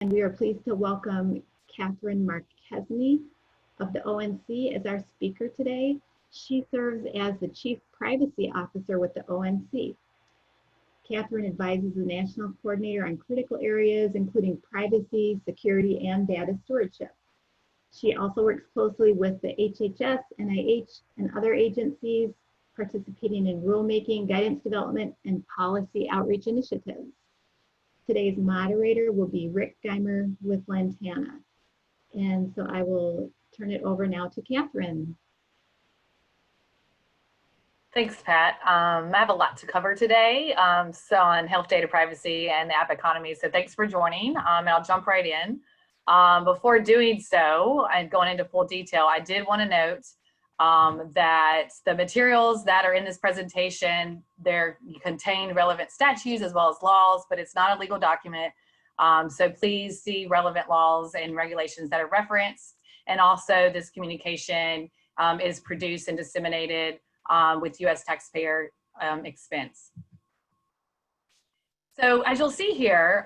And we are pleased to welcome Kathryn Marchesini of the ONC as our speaker today. She serves as the Chief Privacy Officer with the ONC. Kathryn advises the National Coordinator on critical areas, including privacy, security, and data stewardship. She also works closely with the HHS, NIH, and other agencies participating in rulemaking, guidance development, and policy outreach initiatives. Today's moderator will be Rick Geimer with Lantana. And so I will turn it over now to Kathryn. Thanks, Pat. I have a lot to cover today so on health data privacy and the app economy. So thanks for joining, and I'll jump right in. Before doing so and going into full detail, I did want to note that the materials that are in this presentation, they contain relevant statutes as well as laws, but it's not a legal document. So please see relevant laws and regulations that are referenced. And also this communication is produced and disseminated with US taxpayer expense. So as you'll see here,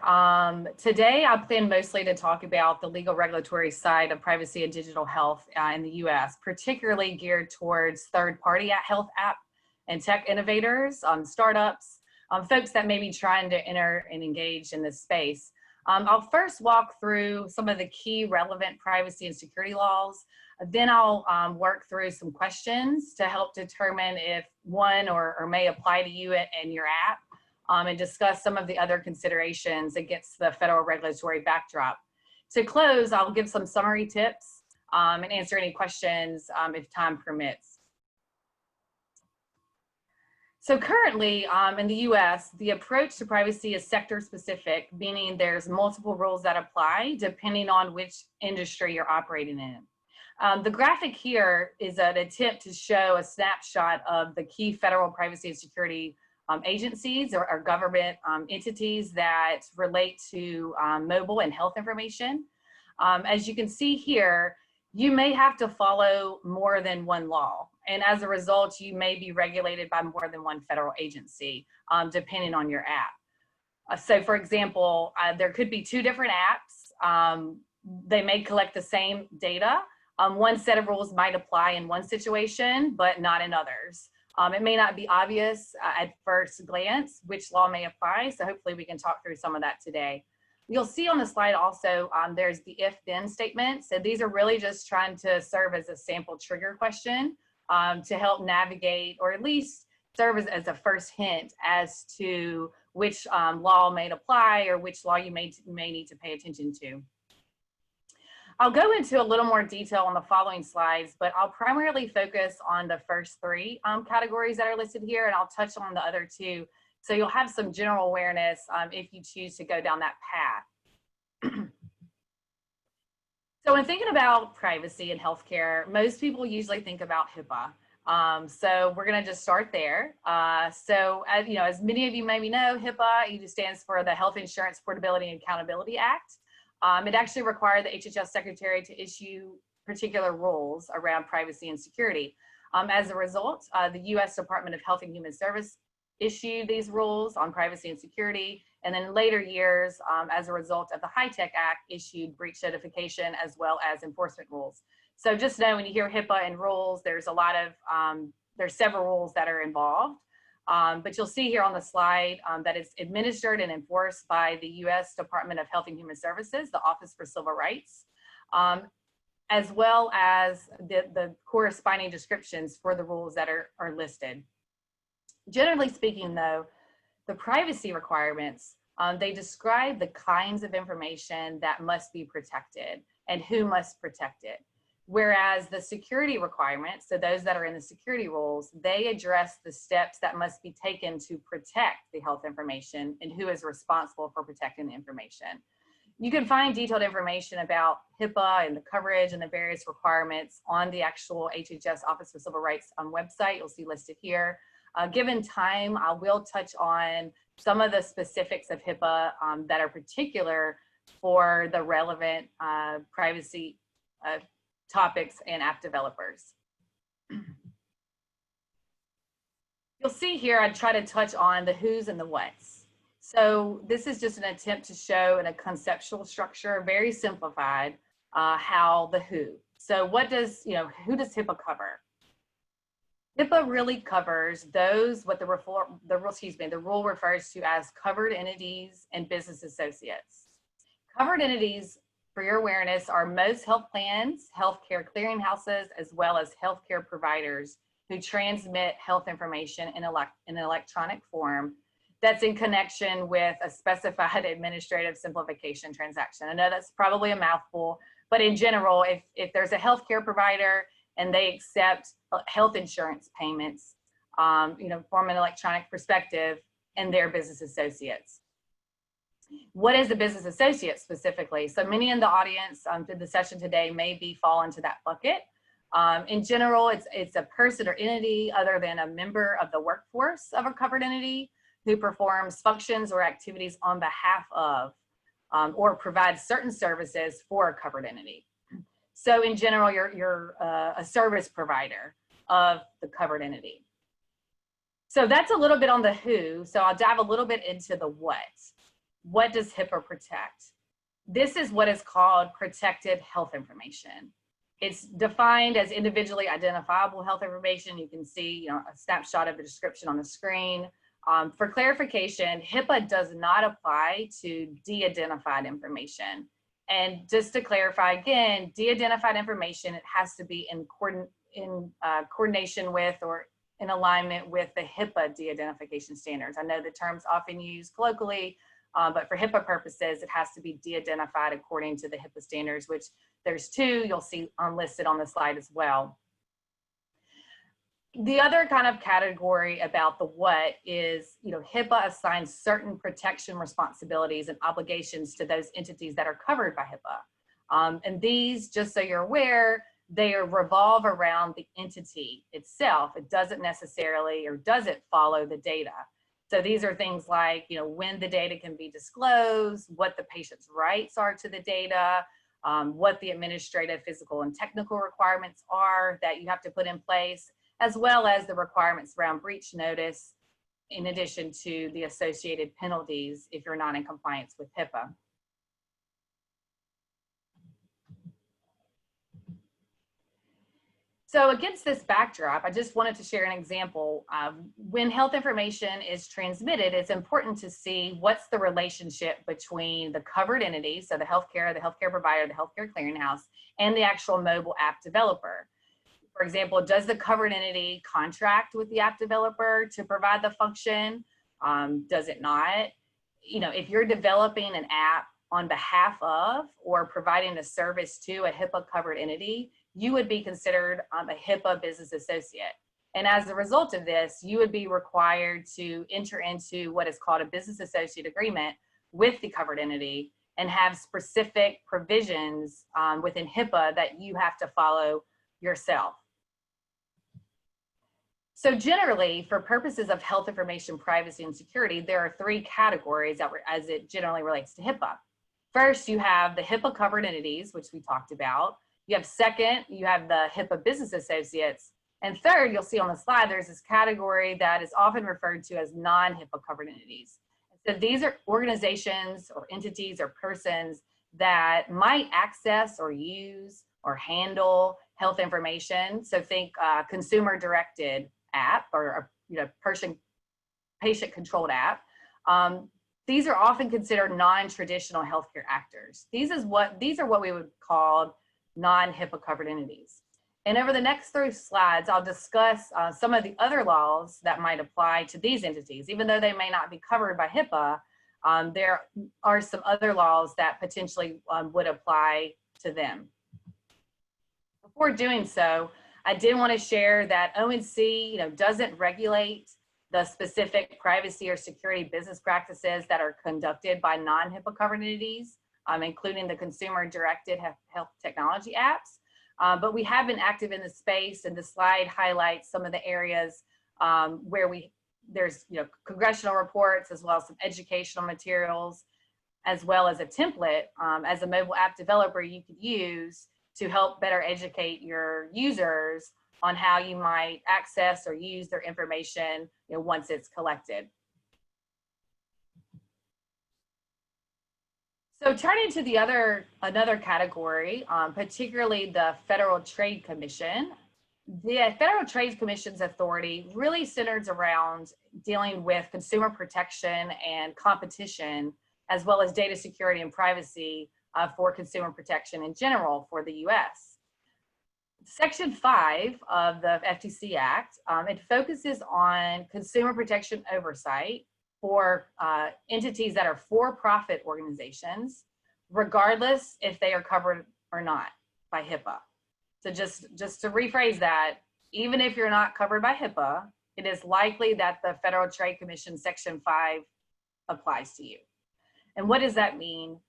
today I plan mostly to talk about the legal regulatory side of privacy and digital health in the US, particularly geared towards third-party health app and tech innovators, startups, folks that may be trying to enter and engage in this space. I'll first walk through some of the key relevant privacy and security laws. Then I'll work through some questions to help determine if one or may apply to you and your app. And discuss some of the other considerations against the federal regulatory backdrop. To close, I'll give some summary tips and answer any questions if time permits. So currently in the US, the approach to privacy is sector specific, meaning there's multiple rules that apply depending on which industry you're operating in. The graphic here is an attempt to show a snapshot of the key federal privacy and security agencies or government entities that relate to mobile and health information. As you can see here, you may have to follow more than one law. And as a result, you may be regulated by more than one federal agency, depending on your app. So for example, there could be two different apps. They may collect the same data. One set of rules might apply in one situation, but not in others. It may not be obvious at first glance which law may apply, so hopefully we can talk through some of that today. You'll see on the slide also there's the if-then statement. So these are really just trying to serve as a sample trigger question to help navigate or at least serve as a first hint as to which law may apply or which law you may need to pay attention to. I'll go into a little more detail on the following slides, but I'll primarily focus on the first three categories that are listed here, and I'll touch on the other two. So you'll have some general awareness if you choose to go down that path. So when thinking about privacy in healthcare, most people usually think about HIPAA. So we're gonna just start there. So as many of you maybe know, HIPAA stands for the Health Insurance Portability and Accountability Act. It actually required the HHS Secretary to issue particular rules around privacy and security. As a result, the US Department of Health and Human Services issued these rules on privacy and security, and then in later years, as a result of the HITECH Act, issued breach notification as well as enforcement rules. So just know when you hear HIPAA and rules, there's a lot of, there's several rules that are involved. But you'll see here on the slide that it's administered and enforced by the US Department of Health and Human Services, the Office for Civil Rights, as well as the corresponding descriptions for the rules that are listed. Generally speaking though, the privacy requirements, they describe the kinds of information that must be protected and who must protect it. Whereas the security requirements, so those that are in the security rules, they address the steps that must be taken to protect the health information and who is responsible for protecting the information. You can find detailed information about HIPAA and the coverage and the various requirements on the actual HHS Office for Civil Rights website. You'll see listed here. Given time, I will touch on some of the specifics of HIPAA that are particular for the relevant privacy topics and app developers. You'll see here, I try to touch on the who's and the what's. So this is just an attempt to show in a conceptual structure, very simplified, how the who. So what does, who does HIPAA cover? HIPAA really covers those, what the rule refers to as covered entities and business associates. Covered entities, for your awareness, are most health plans, healthcare clearinghouses, as well as healthcare providers who transmit health information in an electronic form that's in connection with a specified administrative simplification transaction. I know that's probably a mouthful, but in general, if there's a healthcare provider and they accept health insurance payments, from an electronic perspective, and their business associates. What is a business associate specifically? So many in the audience to the session today maybe fall into that bucket. In general, it's a person or entity other than a member of the workforce of a covered entity who performs functions or activities on behalf of or provides certain services for a covered entity. So in general, you're a service provider of the covered entity. So that's a little bit on the who. So I'll dive a little bit into the what. What does HIPAA protect? This is what is called protected health information. It's defined as individually identifiable health information. You can see a snapshot of the description on the screen. For clarification, HIPAA does not apply to de-identified information. And just to clarify again, de-identified information, it has to be in coordination with or in alignment with the HIPAA de-identification standards. I know the term's often used colloquially, but for HIPAA purposes, it has to be de-identified according to the HIPAA standards, which there's two you'll see listed on the slide as well. The other kind of category about the what is, HIPAA assigns certain protection responsibilities and obligations to those entities that are covered by HIPAA. And these, just so you're aware, they revolve around the entity itself. It doesn't necessarily, or doesn't follow the data. So these are things like, when the data can be disclosed, what the patient's rights are to the data, what the administrative, physical, and technical requirements are that you have to put in place, as well as the requirements around breach notice, in addition to the associated penalties if you're not in compliance with HIPAA. So against this backdrop, I just wanted to share an example. When health information is transmitted, it's important to see what's the relationship between the covered entity, so the healthcare provider, the healthcare clearinghouse, and the actual mobile app developer. For example, does the covered entity contract with the app developer to provide the function? Does it not? If you're developing an app on behalf of or providing a service to a HIPAA covered entity, you would be considered a HIPAA business associate. And as a result of this, you would be required to enter into what is called a business associate agreement with the covered entity and have specific provisions within HIPAA that you have to follow yourself. So generally, for purposes of health information privacy and security, there are three categories as it generally relates to HIPAA. First, you have the HIPAA covered entities, which we talked about. You have second, you have the HIPAA business associates. And third, you'll see on the slide, there's this category that is often referred to as non-HIPAA covered entities. So these are organizations or entities or persons that might access or use or handle health information. So think consumer directed app or patient controlled app. These are often considered non-traditional healthcare actors. These are what we would call non-HIPAA covered entities. And over the next 3 slides, I'll discuss some of the other laws that might apply to these entities. Even though they may not be covered by HIPAA, there are some other laws that potentially would apply to them. Before doing so, I did want to share that ONC doesn't regulate the specific privacy or security business practices that are conducted by non-HIPAA covered entities, including the consumer-directed health technology apps. But we have been active in the space, and the slide highlights some of the areas where there's congressional reports, as well as some educational materials, as well as a template as a mobile app developer you could use to help better educate your users on how you might access or use their information once it's collected. So turning to another category, particularly the Federal Trade Commission. The Federal Trade Commission's authority really centers around dealing with consumer protection and competition, as well as data security and privacy for consumer protection in general for the US. Section 5 of the FTC Act, it focuses on consumer protection oversight for entities that are for-profit organizations, regardless if they are covered or not by HIPAA. So just to rephrase that, even if you're not covered by HIPAA, it is likely that the Federal Trade Commission Section 5 applies to you. And what does that mean?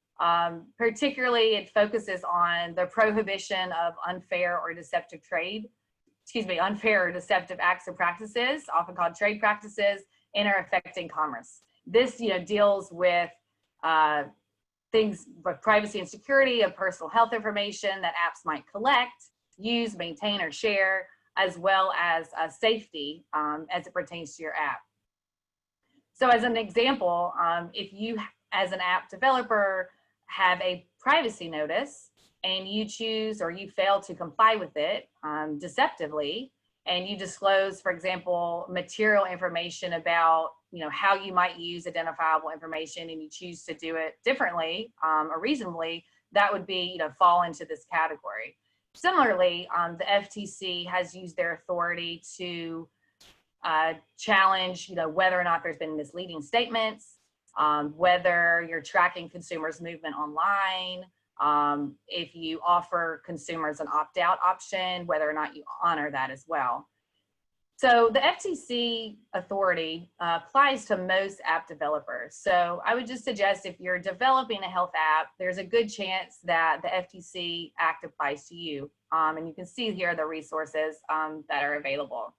Particularly, it focuses on the prohibition of unfair or deceptive acts or practices, often called trade practices, and are affecting commerce. This, deals with things like privacy and security of personal health information that apps might collect, use, maintain, or share, as well as safety as it pertains to your app. So as an example, if you, as an app developer, have a privacy notice and you choose or you fail to comply with it deceptively, and you disclose, for example, material information about how you might use identifiable information, and you choose to do it differently or reasonably, that would be fall into this category. Similarly, the FTC has used their authority to challenge whether or not there's been misleading statements, whether you're tracking consumers' movement online, if you offer consumers an opt-out option, whether or not you honor that as well. So the FTC authority applies to most app developers. So I would just suggest if you're developing a health app, there's a good chance that the FTC Act applies to you. And you can see here the resources that are available.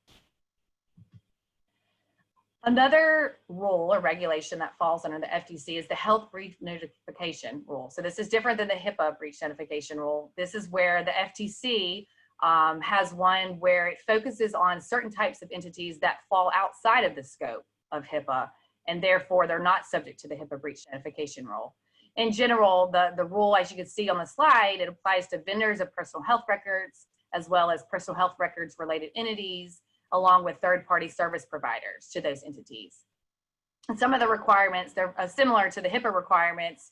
Another rule or regulation that falls under the FTC is the health breach notification rule. So this is different than the HIPAA breach notification rule. This is where the FTC has one where it focuses on certain types of entities that fall outside of the scope of HIPAA, and therefore they're not subject to the HIPAA breach notification rule. In general, the rule, as you can see on the slide, it applies to vendors of personal health records, as well as personal health records related entities, along with third-party service providers to those entities. And some of the requirements, they're similar to the HIPAA requirements.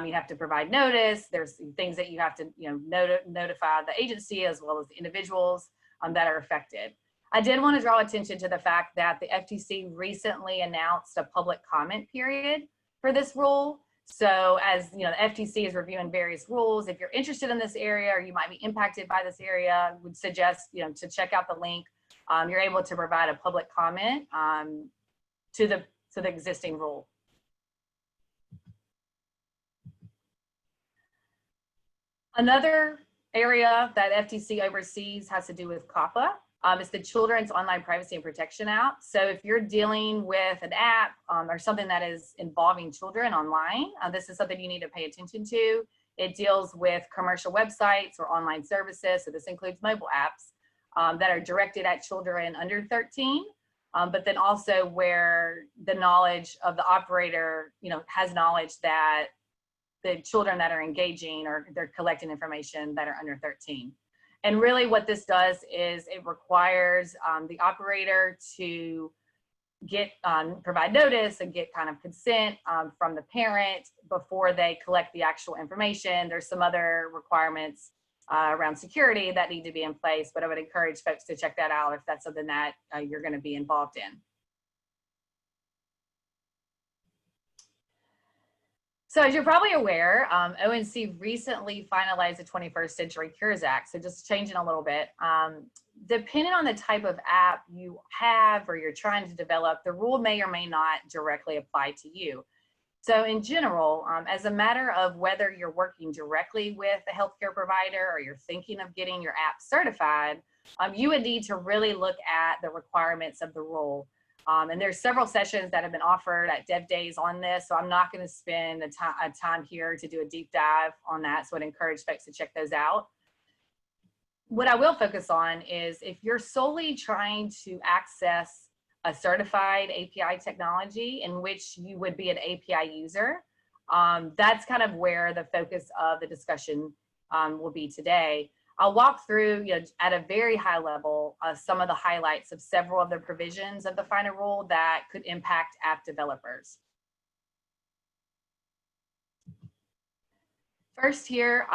You have to provide notice. There's things that you have to notify the agency as well as the individuals that are affected. I did want to draw attention to the fact that the FTC recently announced a public comment period for this rule. So as the FTC is reviewing various rules, if you're interested in this area or you might be impacted by this area, I would suggest to check out the link. You're able to provide a public comment to the existing rule. Another area that FTC oversees has to do with COPPA. It's the Children's Online Privacy and Protection Act. So if you're dealing with an app or something that is involving children online, this is something you need to pay attention to. It deals with commercial websites or online services. So this includes mobile apps that are directed at children under 13, but then also where the knowledge of the operator, has knowledge that the children that are engaging or they're collecting information that are under 13. And really what this does is it requires the operator to provide notice and get kind of consent from the parent before they collect the actual information. There's some other requirements around security that need to be in place, but I would encourage folks to check that out if that's something that you're going to be involved in. So as you're probably aware, ONC recently finalized the 21st Century Cures Act. So just changing a little bit, depending on the type of app you have or you're trying to develop, the rule may or may not directly apply to you. So in general, as a matter of whether you're working directly with a healthcare provider or you're thinking of getting your app certified, you would need to really look at the requirements of the rule. And there's several sessions that have been offered at DevDays on this, so I'm not going to spend a time here to do a deep dive on that, so I'd encourage folks to check those out. What I will focus on is if you're solely trying to access a certified API technology in which you would be an API user, That's kind of where the focus of the discussion will be today. I'll walk through, at a very high level, some of the highlights of several of the provisions of the final rule that could impact app developers. First here,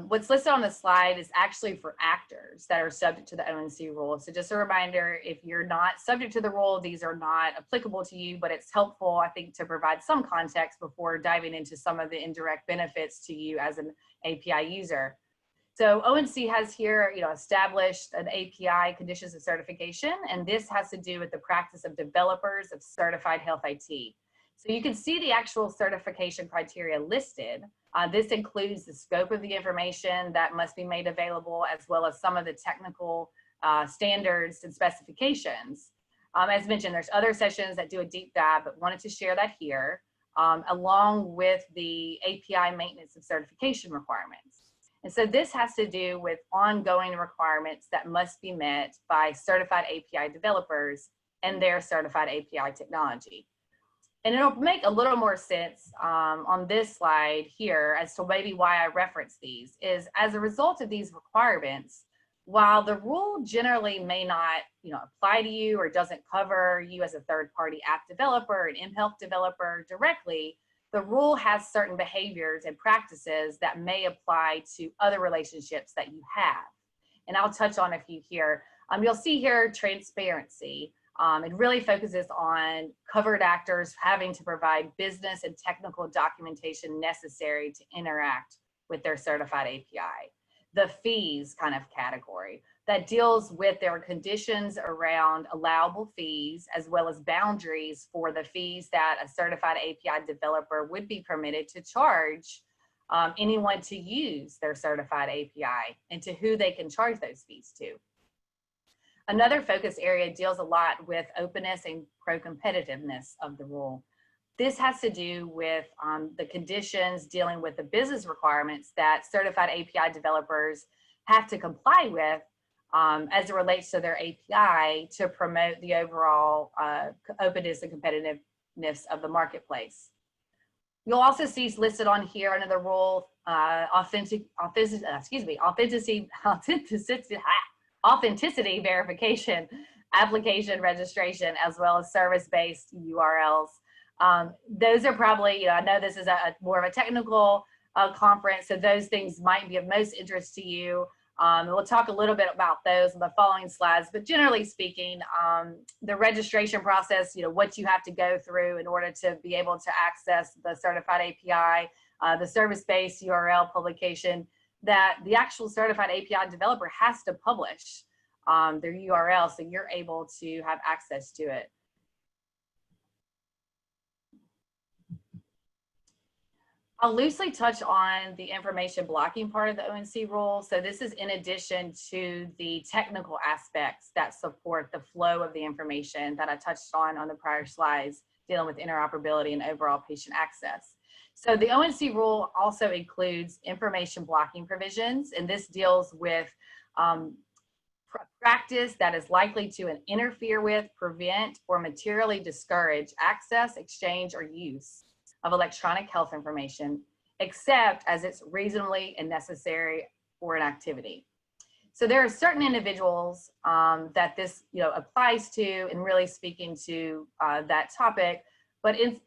what's listed on the slide is actually for actors that are subject to the ONC rule. So just a reminder, if you're not subject to the rule, these are not applicable to you, but it's helpful, I think, to provide some context before diving into some of the indirect benefits to you as an API user. So ONC has here, established an API conditions of certification, and this has to do with the practice of developers of certified health IT. So you can see the actual certification criteria listed. This includes the scope of the information that must be made available, as well as some of the technical standards and specifications. As mentioned, there's other sessions that do a deep dive, but wanted to share that here, along with the API maintenance of certification requirements. And so this has to do with ongoing requirements that must be met by certified API developers and their certified API technology. And it'll make a little more sense on this slide here as to maybe why I reference these is as a result of these requirements, while the rule generally may not apply to you or doesn't cover you as a third-party app developer, an mHealth developer directly, the rule has certain behaviors and practices that may apply to other relationships that you have. And I'll touch on a few here. You'll see here transparency. It really focuses on covered actors having to provide business and technical documentation necessary to interact with their certified API. The fees kind of category that deals with their conditions around allowable fees, as well as boundaries for the fees that a certified API developer would be permitted to charge anyone to use their certified API and to who they can charge those fees to. Another focus area deals a lot with openness and pro-competitiveness of the rule. This has to do with the conditions dealing with the business requirements that certified API developers have to comply with as it relates to their API to promote the overall openness and competitiveness of the marketplace. You'll also see listed on here under the rule authenticity verification, application registration, as well as service-based URLs. Those are probably, I know this is more of a technical conference, so those things might be of most interest to you. And we'll talk a little bit about those in the following slides, but generally speaking, the registration process, what you have to go through in order to be able to access the certified API, the service-based URL publication, that the actual certified API developer has to publish their URL so you're able to have access to it. I'll loosely touch on the information blocking part of the ONC rule. So this is in addition to the technical aspects that support the flow of the information that I touched on the prior slides, dealing with interoperability and overall patient access. So the ONC rule also includes information blocking provisions, and this deals with practice that is likely to interfere with, prevent, or materially discourage access, exchange, or use of electronic health information, except as it's reasonably and necessary for an activity. So there are certain individuals that this applies to, and really speaking to that topic, but in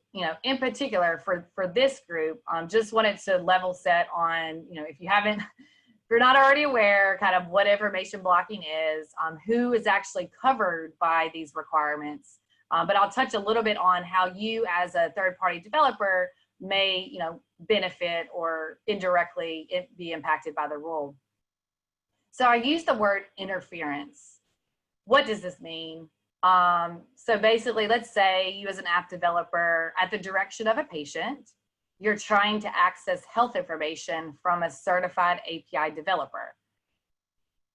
particular for this group, just wanted to level set on, if you're not already aware kind of what information blocking is, who is actually covered by these requirements. But I'll touch a little bit on how you as a third-party developer may benefit or indirectly be impacted by the rule. So I use the word interference. What does this mean? So basically, let's say you as an app developer, at the direction of a patient, you're trying to access health information from a certified API developer.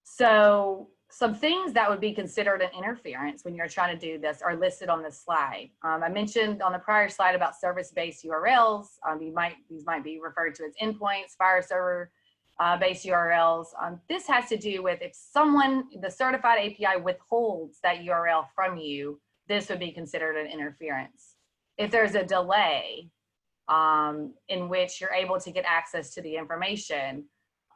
So some things that would be considered an interference when you're trying to do this are listed on this slide. I mentioned on the prior slide about service-based URLs. These might be referred to as endpoints, file server-based URLs. This has to do with if the certified API withholds that URL from you, this would be considered an interference. If there's a delay, in which you're able to get access to the information.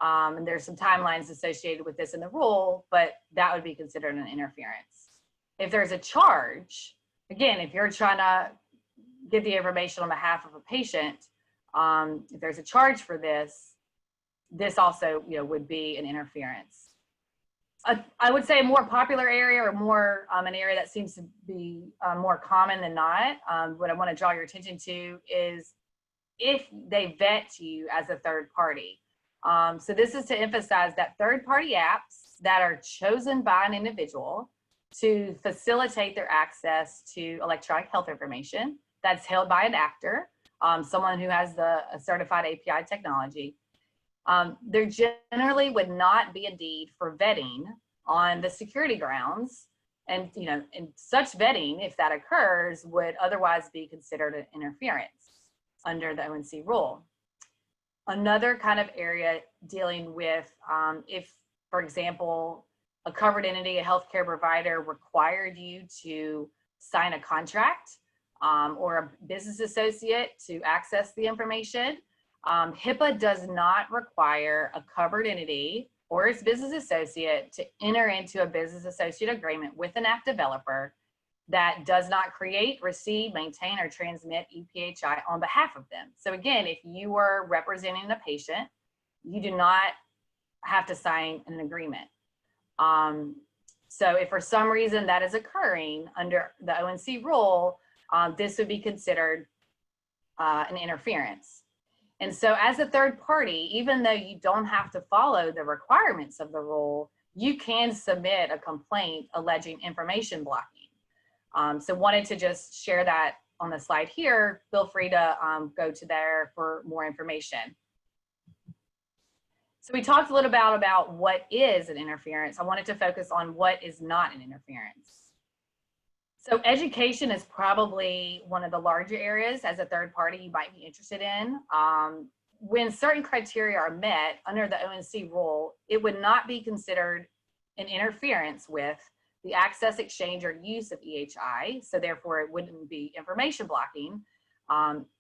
And there's some timelines associated with this in the rule, but that would be considered an interference. If there's a charge, again, if you're trying to get the information on behalf of a patient, if there's a charge for this, this also, would be an interference. I would say a more popular area, or more an area that seems to be more common than not, what I want to draw your attention to is if they vet you as a third party. So this is to emphasize that third party apps that are chosen by an individual to facilitate their access to electronic health information that's held by an actor, someone who has a certified API technology. There generally would not be a need for vetting on the security grounds. And, and such vetting, if that occurs, would otherwise be considered an interference under the ONC rule. Another kind of area dealing with if, for example, a covered entity, a healthcare provider, required you to sign a contract or a business associate to access the information. HIPAA does not require a covered entity or its business associate to enter into a business associate agreement with an app developer that does not create, receive, maintain, or transmit ePHI on behalf of them. So again, if you are representing a patient, you do not have to sign an agreement. So if for some reason that is occurring under the ONC rule, this would be considered an interference. And so as a third party, even though you don't have to follow the requirements of the rule, you can submit a complaint alleging information blocking. So wanted to just share that on the slide here. Feel free to go to there for more information. So we talked a little about what is an interference. I wanted to focus on what is not an interference. So education is probably one of the larger areas as a third party you might be interested in. When certain criteria are met under the ONC rule, it would not be considered an interference with the access, exchange, or use of EHI. So therefore it wouldn't be information blocking.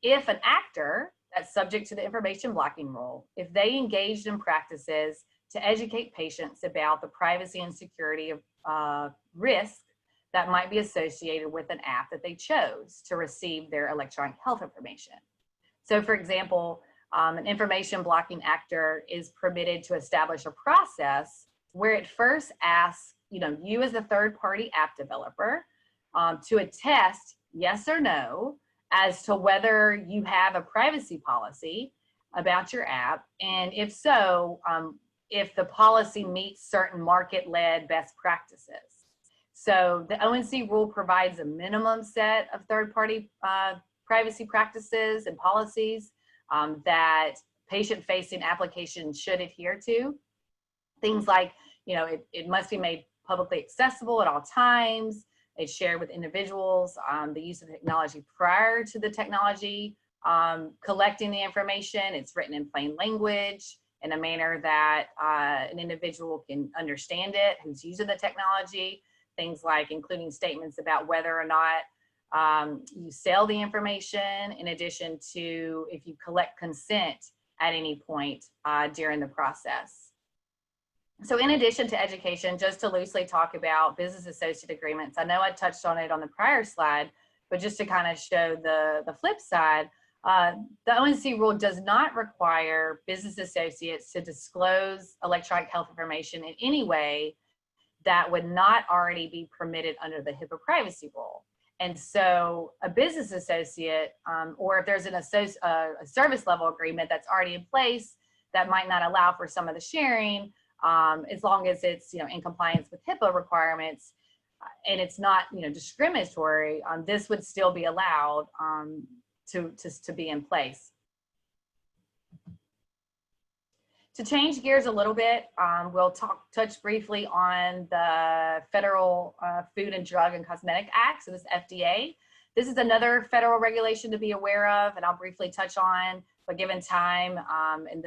If an actor that's subject to the information blocking rule, if they engaged in practices to educate patients about the privacy and security of risk that might be associated with an app that they chose to receive their electronic health information. So for example, an information blocking actor is permitted to establish a process where it first asks, you as a third party app developer to attest yes or no as to whether you have a privacy policy about your app, and if so, if the policy meets certain market-led best practices. So the ONC rule provides a minimum set of third-party privacy practices and policies that patient-facing applications should adhere to. Things like, it must be made publicly accessible at all times. It's shared with individuals, the use of technology prior to the technology collecting the information. It's written in plain language in a manner that an individual can understand it, who's using the technology. Things like including statements about whether or not you sell the information, in addition to if you collect consent at any point during the process. So in addition to education, just to loosely talk about business associate agreements, I know I touched on it on the prior slide, but just to kind of show the flip side, the ONC rule does not require business associates to disclose electronic health information in any way that would not already be permitted under the HIPAA privacy rule. And so a business associate, or if there's a service level agreement that's already in place that might not allow for some of the sharing, as long as it's in compliance with HIPAA requirements and it's not discriminatory, this would still be allowed to be in place. To change gears a little bit, we'll touch briefly on the Federal Food and Drug and Cosmetic Act, so this FDA. This is another federal regulation to be aware of, and I'll briefly touch on, but given time and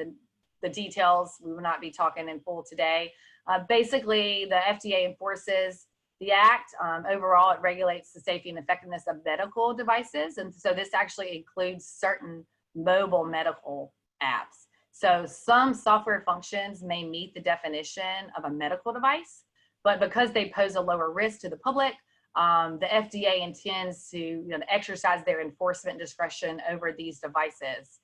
the details, we will not be talking in full today. Basically, the FDA enforces the act. Overall, it regulates the safety and effectiveness of medical devices. And so this actually includes certain mobile medical apps. So some software functions may meet the definition of a medical device, but because they pose a lower risk to the public, the FDA intends to exercise their enforcement discretion over these devices.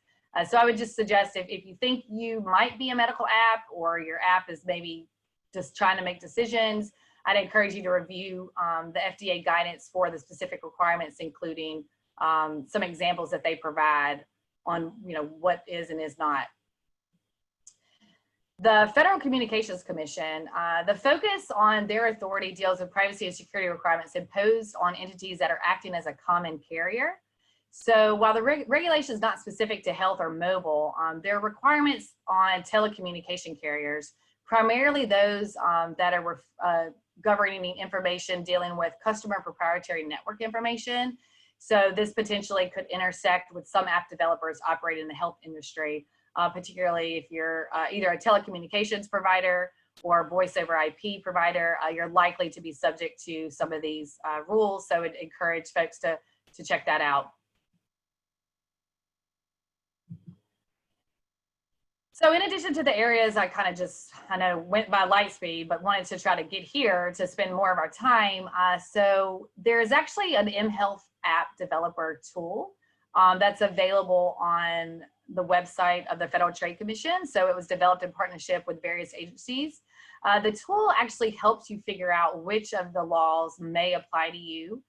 So I would just suggest if you think you might be a medical app or your app is maybe just trying to make decisions, I'd encourage you to review the FDA guidance for the specific requirements, including some examples that they provide on what is and is not. The Federal Communications Commission, the focus on their authority deals with privacy and security requirements imposed on entities that are acting as a common carrier. So while the regulation is not specific to health or mobile, there are requirements on telecommunication carriers, primarily those that are governing information dealing with customer proprietary network information. So this potentially could intersect with some app developers operating in the health industry, particularly if you're either a telecommunications provider or voice over IP provider, you're likely to be subject to some of these rules. So I'd encourage folks to check that out. So in addition to the areas I know went by light speed, but wanted to try to get here to spend more of our time. So there's actually an mHealth app developer tool that's available on the website of the Federal Trade Commission. So it was developed in partnership with various agencies. The tool actually helps you figure out which of the laws may apply to you.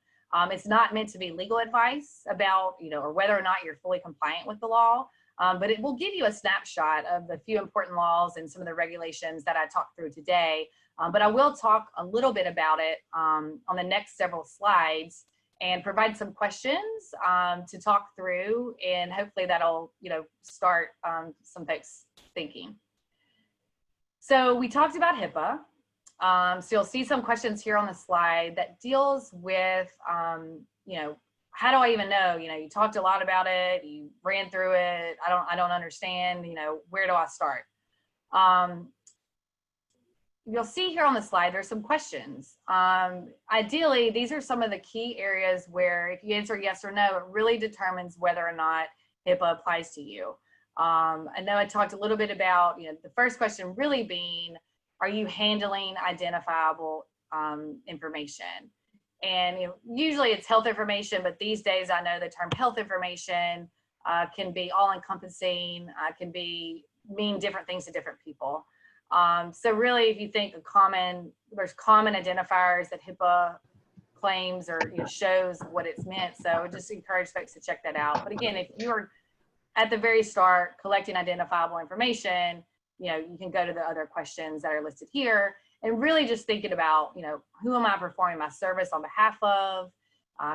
It's not meant to be legal advice about, or whether or not you're fully compliant with the law. But it will give you a snapshot of the few important laws and some of the regulations that I talked through today. But I will talk a little bit about it on the next several slides and provide some questions to talk through, and hopefully that'll start some folks thinking. So we talked about HIPAA. So you'll see some questions here on the slide that deals with how do I even know? You talked a lot about it, you ran through it, I don't understand, where do I start? You'll see here on the slide, there's some questions. Ideally, these are some of the key areas where if you answer yes or no, it really determines whether or not HIPAA applies to you. I know I talked a little bit about, the first question really being, are you handling identifiable information? And usually it's health information, but these days I know the term health information can be all-encompassing, can mean different things to different people. So really, if you think there's common identifiers that HIPAA claims or shows what it's meant. So I would just encourage folks to check that out. But again, if you're at the very start collecting identifiable information, you can go to the other questions that are listed here. And really just thinking about, who am I performing my service on behalf of?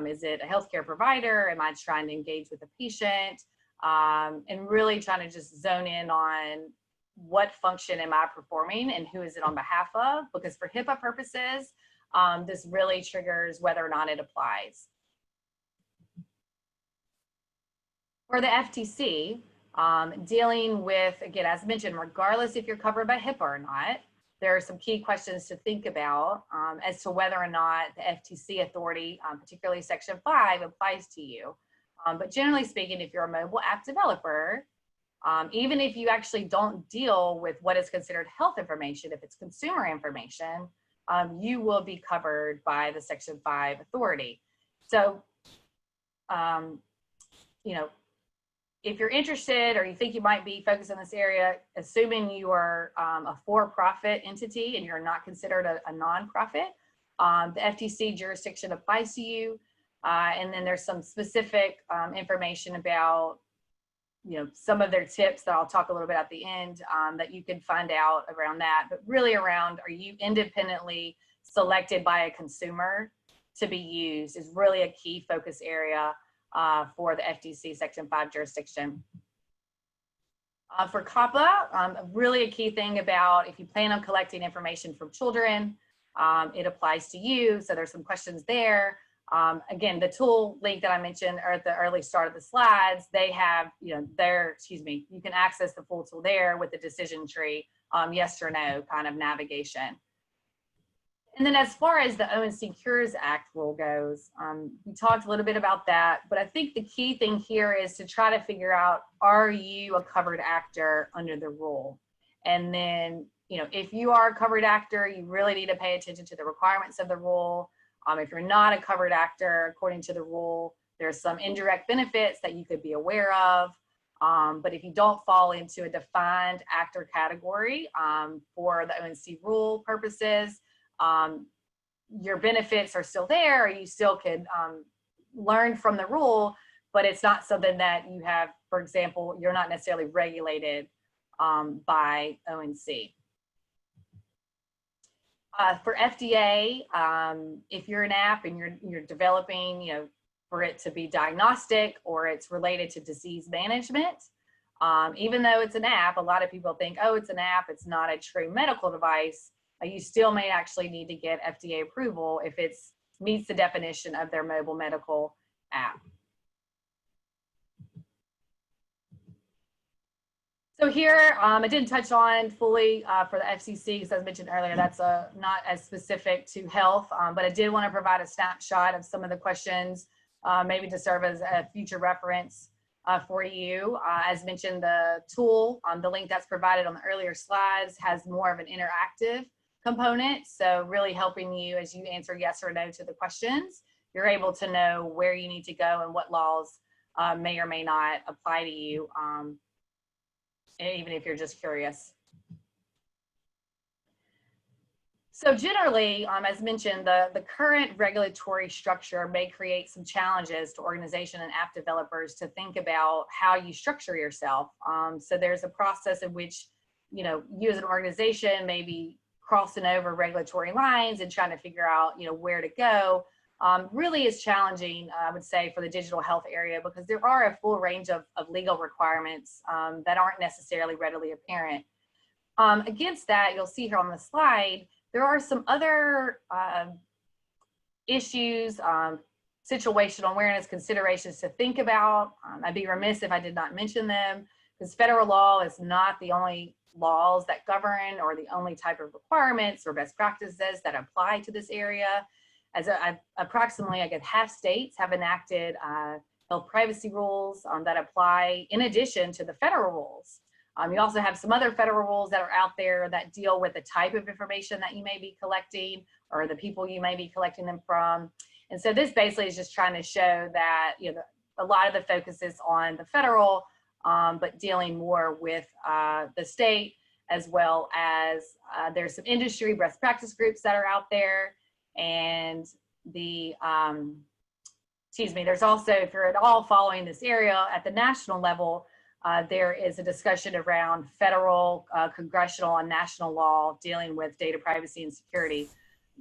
Is it a healthcare provider? Am I trying to engage with a patient? And really trying to just zone in on what function am I performing and who is it on behalf of? Because for HIPAA purposes, this really triggers whether or not it applies. For the FTC, dealing with, again, as mentioned, regardless if you're covered by HIPAA or not, there are some key questions to think about as to whether or not the FTC authority, particularly Section 5, applies to you. But generally speaking, if you're a mobile app developer, even if you actually don't deal with what is considered health information, if it's consumer information, you will be covered by the Section 5 authority. So, if you're interested or you think you might be focused in this area, assuming you are a for-profit entity and you're not considered a nonprofit, the FTC jurisdiction applies to you. And then there's some specific information about, some of their tips that I'll talk a little bit at the end that you can find out around that. But really around, are you independently selected by a consumer to be used is really a key focus area for the FTC Section 5 jurisdiction. For COPPA, really a key thing about if you plan on collecting information from children, it applies to you. So there's some questions there. Again, the tool link that I mentioned at the early start of the slides, they have, you can access the full tool there with the decision tree, yes or no kind of navigation. And then as far as the ONC Cures Act rule goes, we talked a little bit about that, but I think the key thing here is to try to figure out, are you a covered actor under the rule? And then, you know, if you are a covered actor, you really need to pay attention to the requirements of the rule. If you're not a covered actor, according to the rule, there's some indirect benefits that you could be aware of. But if you don't fall into a defined actor category for the ONC rule purposes, your benefits are still there, or you still could learn from the rule, but it's not something that you have, for example, you're not necessarily regulated by ONC. For FDA, if you're an app and you're developing, you know, for it to be diagnostic or it's related to disease management, even though it's an app, a lot of people think, oh, it's an app, it's not a true medical device. You still may actually need to get FDA approval if it meets the definition of their mobile medical app. So here, I didn't touch on fully for the FCC, because as mentioned earlier, that's not as specific to health, but I did want to provide a snapshot of some of the questions, maybe to serve as a future reference for you. As mentioned, the tool, the link that's provided on the earlier slides has more of an interactive component. So really helping you as you answer yes or no to the questions, you're able to know where you need to go and what laws may or may not apply to you, even if you're just curious. So generally, as mentioned, the current regulatory structure may create some challenges to organization and app developers to think about how you structure yourself. So there's a process in which, you know, you as an organization may be crossing over regulatory lines and trying to figure out, you know, where to go. Really is challenging, I would say, for the digital health area, because there are a full range of legal requirements that aren't necessarily readily apparent. Against that, you'll see here on the slide, there are some other issues, situational awareness considerations to think about. I'd be remiss if I did not mention them, because federal law is not the only laws that govern or the only type of requirements or best practices that apply to this area. As approximately, I guess, half states have enacted health privacy rules that apply in addition to the federal rules. You also have some other federal rules that are out there that deal with the type of information that you may be collecting or the people you may be collecting them from. And so this basically is just trying to show that, you know, a lot of the focus is on the federal, but dealing more with the state, as well as there's some industry best practice groups that are out there. And the, there's also, if you're at all following this area at the national level, there is a discussion around federal, congressional, and national law dealing with data privacy and security,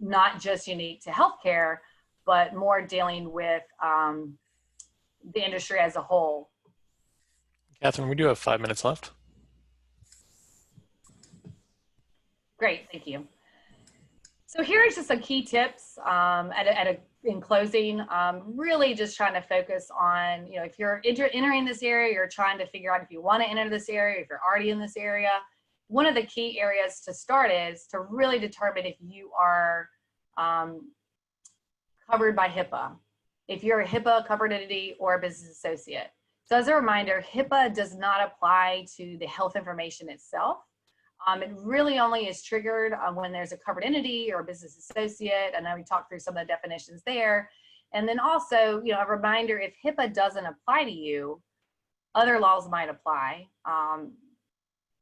not just unique to healthcare, but more dealing with the industry as a whole. Kathryn, we do have 5 minutes left. Great, thank you. So here is just some key tips in closing, really just trying to focus on, you know, if you're entering this area, you're trying to figure out if you want to enter this area, if you're already in this area. One of the key areas to start is to really determine if you are covered by HIPAA, if you're a HIPAA covered entity or a business associate. So as a reminder, HIPAA does not apply to the health information itself. It really only is triggered when there's a covered entity or a business associate. I know we talked through some of the definitions there. And then also, you know, a reminder, if HIPAA doesn't apply to you, other laws might apply.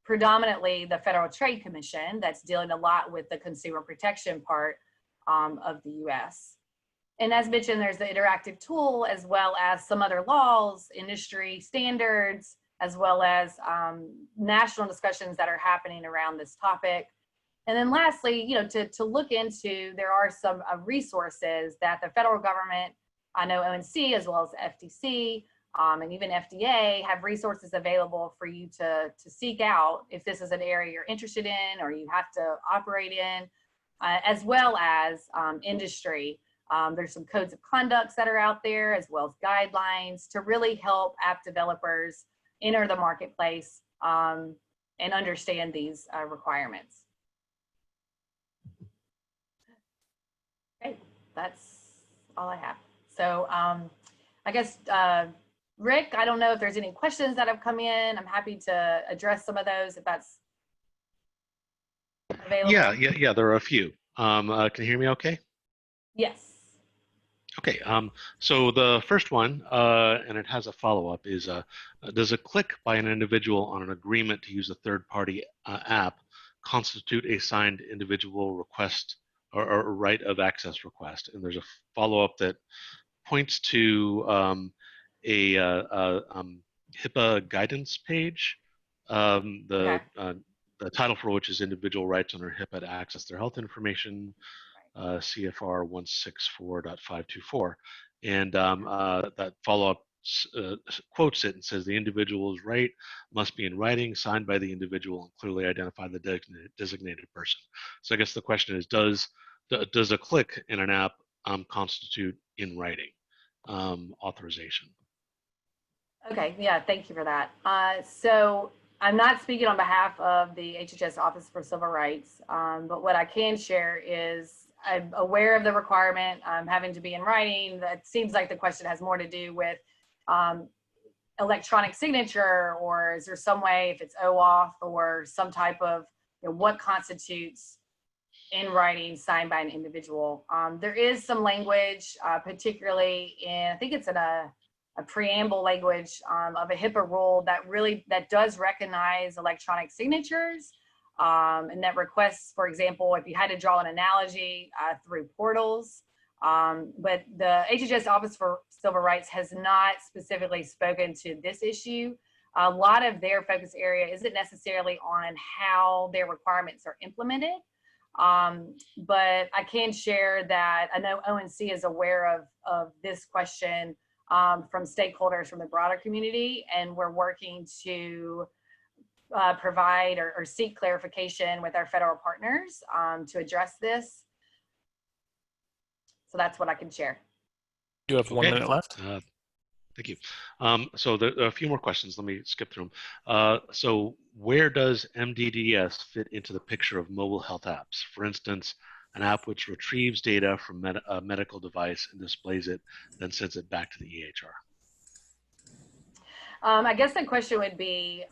Predominantly the Federal Trade Commission, that's dealing a lot with the consumer protection part of the US. And as mentioned, there's the interactive tool, as well as some other laws, industry standards, as well as national discussions that are happening around this topic. And then lastly, you know, to look into, there are some resources that the federal government, I know ONC as well as FTC and even FDA have resources available for you to seek out if this is an area you're interested in or you have to operate in, as well as industry. There's some codes of conducts that are out there, as well as guidelines to really help app developers enter the marketplace and understand these requirements. that's all I have. So I guess, Rick, I don't know if there's any questions that have come in. I'm happy to address some of those if that's available. Yeah, there are a few. Can you hear me okay? Yes. Okay, so the first one, and it has a follow-up, is does a click by an individual on an agreement to use a third-party app constitute a signed individual request or right of access request? And there's a follow-up that points to a HIPAA guidance page, Okay. the title for which is Individual Rights Under HIPAA to Access Their Health Information, CFR 164.524. And that follow-up quotes it and says the individual's right must be in writing, signed by the individual, and clearly identify the designated person. So I guess the question is, does a click in an app constitute in writing authorization? Okay, yeah, thank you for that. So I'm not speaking on behalf of the HHS Office for Civil Rights, but what I can share is I'm aware of the requirement having to be in writing. That seems like the question has more to do with electronic signature, or is there some way, if it's OAuth or some type of, what constitutes in writing signed by an individual. There is some language, particularly in, I think it's in a preamble language of a HIPAA rule that does recognize electronic signatures, and that requests, for example, if you had to draw an analogy through portals, but the HHS Office for Civil Rights has not specifically spoken to this issue. A lot of their focus area isn't necessarily on how their requirements are implemented, but I can share that I know ONC is aware of this question from stakeholders from the broader community, and we're working to provide or seek clarification with our federal partners to address this. So that's what I can share. You have 1 minute left. Thank you. So there are a few more questions. Let me skip through them. So where does MDDS fit into the picture of mobile health apps? For instance, an app which retrieves data from a medical device and displays it, then sends it back to the EHR. I guess the question would be,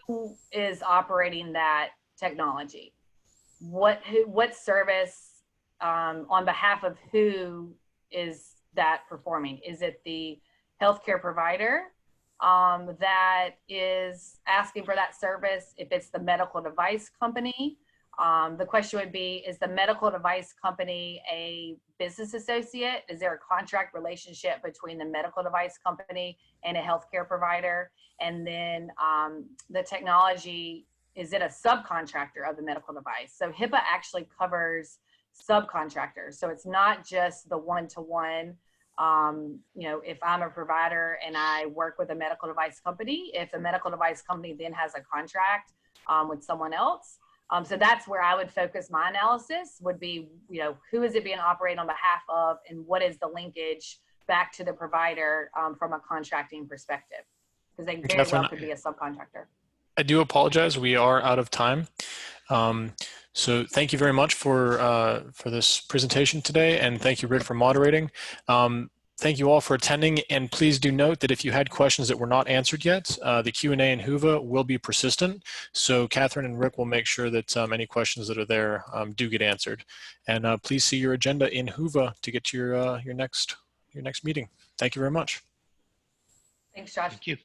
who is operating that technology? What service, on behalf of who is that performing? Is it the healthcare provider that is asking for that service? If it's the medical device company, the question would be, is the medical device company a business associate? Is there a contract relationship between the medical device company and a healthcare provider? And then the technology, is it a subcontractor of the medical device? So HIPAA actually covers subcontractors. So it's not just the one-to-one. If I'm a provider and I work with a medical device company, if the medical device company then has a contract with someone else. So that's where I would focus my analysis, would be, who is it being operated on behalf of, and what is the linkage back to the provider from a contracting perspective? Because they very well could be a subcontractor. I do apologize. We are out of time. So thank you very much for this presentation today, and thank you, Rick, for moderating. Thank you all for attending, and please do note that if you had questions that were not answered yet, the Q&A in Whova will be persistent. So Kathryn and Rick will make sure that any questions that are there do get answered. And please see your agenda in Whova to get to your next meeting. Thank you very much. Thanks, Josh. Thank you.